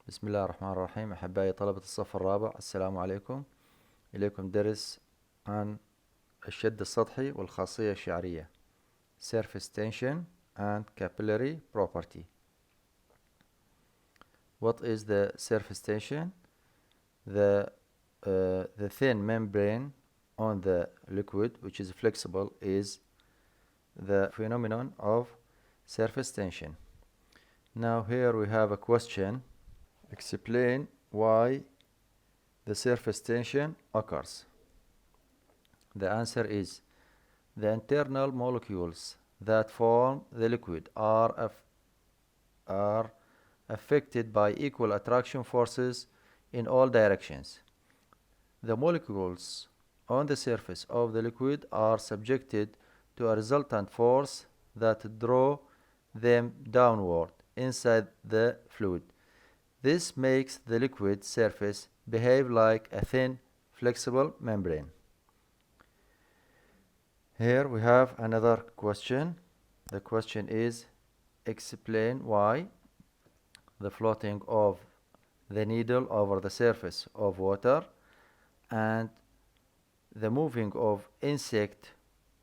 بسم الله الرحمن الرحيم. أحبائي طلبة الصف الرابع، السلام عليكم. إليكم درس عن الشد السطحي والخاصية الشعرية Surface Tension and Capillary Property. What is the surface tension? The thin membrane on the liquid which is flexible is the phenomenon of surface tension. Now here we have a question. Explain why the surface tension occurs. The answer is the internal molecules that form the liquid are affected by equal attraction forces in all directions. The molecules on the surface of the liquid are subjected to a resultant force that draw them downward inside the fluid. This makes the liquid surface behave like a thin, flexible membrane. Here we have another question. The question is, explain why the floating of the needle over the surface of water and the moving of insect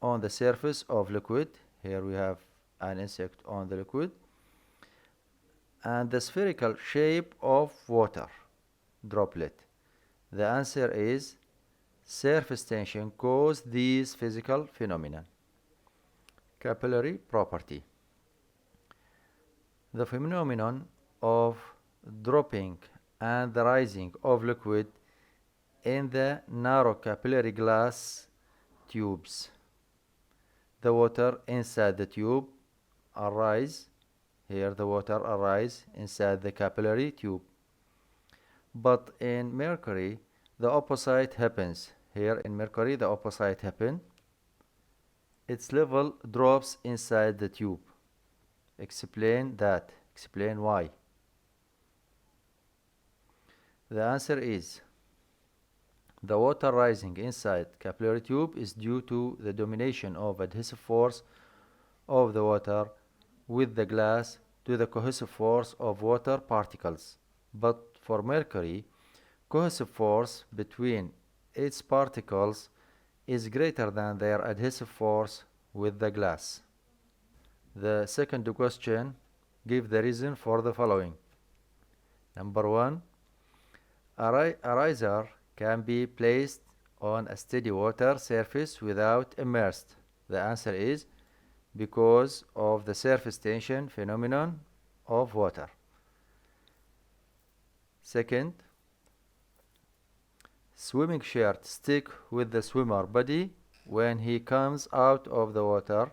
on the surface of liquid. Here we have an insect on the liquid. And the spherical shape of water droplet. The answer is surface tension causes these physical phenomena. Capillary property. The phenomenon of dropping and the rising of liquid in the narrow capillary glass tubes. The water inside the tube arise. Here the water arises inside the capillary tube. But in mercury, the opposite happens. Here in mercury, the opposite happens. Its level drops inside the tube. Explain that. Explain why. The answer is the water rising inside capillary tube is due to the domination of adhesive force of the water with the glass to the cohesive force of water particles. But for mercury, cohesive force between its particles is greater than their adhesive force with the glass. The second question gives the reason for the following. Number 1, a riser can be placed on a steady water surface without immersed. The answer is because of the surface tension phenomenon of water. Second, swimming shirt stick with the swimmer body when he comes out of the water,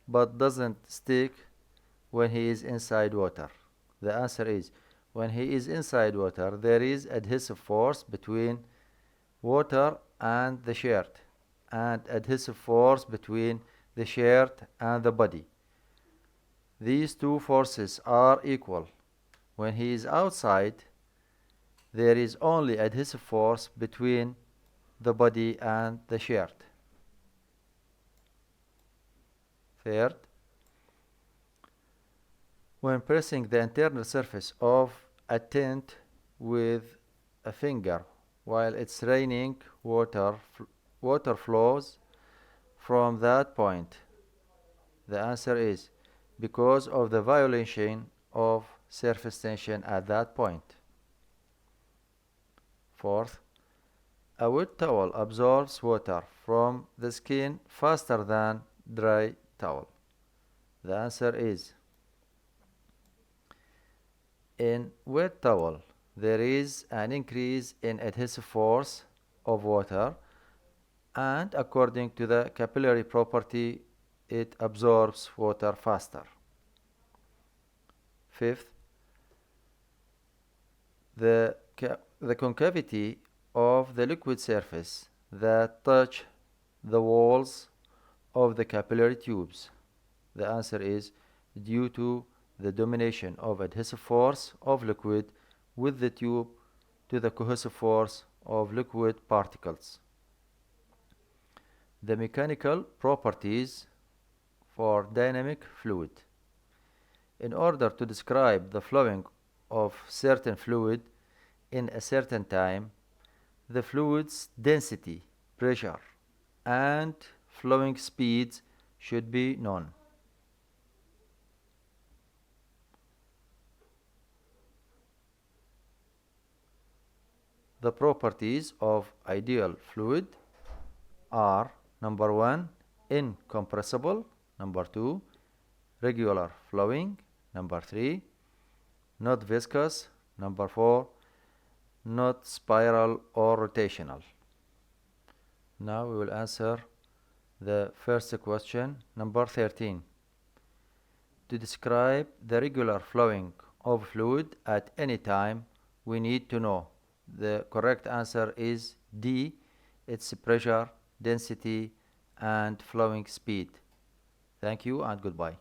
but doesn't stick when he is inside water. The answer is when he is inside water, there is adhesive force between water and the shirt, and adhesive force between the shirt and the body. These two forces are equal. When he is outside, there is only adhesive force between the body and the shirt. Third, when pressing the internal surface of a tent with a finger while it's raining, water flows from that point. The answer is because of the violation of surface tension at that point. Fourth, a wet towel absorbs water from the skin faster than dry towel. The answer is in wet towel there is an increase in adhesive force of water, and according to the capillary property, it absorbs water faster. Fifth, the concavity of the liquid surface that touch the walls of the capillary tubes. The answer is due to the domination of adhesive force of liquid with the tube to the cohesive force of liquid particles. The mechanical properties for dynamic fluid. In order to describe the flowing of certain fluid in a certain time, the fluid's density, pressure, and flowing speeds should be known. The properties of ideal fluid are: number 1, incompressible; number 2, regular flowing; number 3, not viscous; number 4, not spiral or rotational. Now we will answer the first question, number 13. To describe the regular flowing of fluid at any time, we need to know. The correct answer is D. Its pressure, density, and flowing speed. Thank you and goodbye.